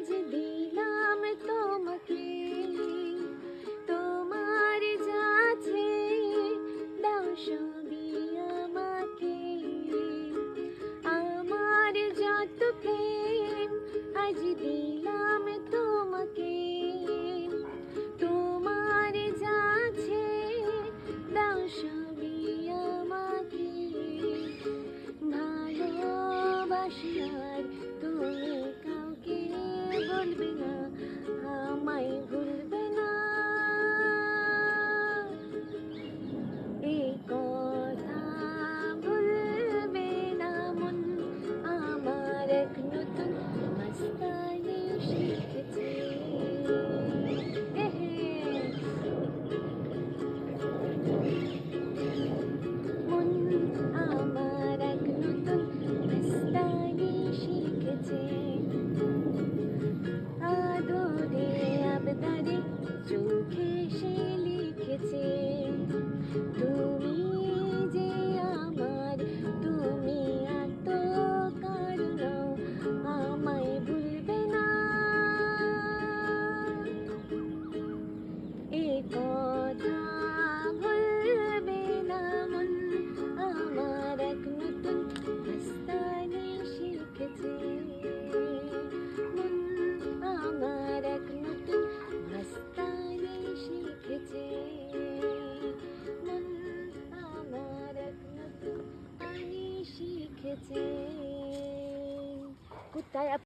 আজ দিলাম তোমাকে, তোমার যাচ্ছে দাও সবই আমাকে। আমার যত প্রেম আজ দিলাম তোমাকে, তোমার যাচ্ছে দাও সবই আমাকে। ভালোবাসার তুমি কাউকে বলবে না, আমায় ভুলবে না, এই কথা ভুলবে না মন আমার। এক নতুন মাস্তানি শিখেছে, মন আমার এক নতুন মাস্তানি শিখেছে। আদরে আবদারে চোখে সে লিখেছে, তুমি যে আমার, তুমি এত কারো আমায় ভুলবে না, এ কথা ভুলবে না মন আমার। এক নতুন মাস্তানি শিখেছে, মন আমার এক নতুন মাস্তানি শিখেছে, মন আমার এক নতুন আনি শিখেছে। কোথায়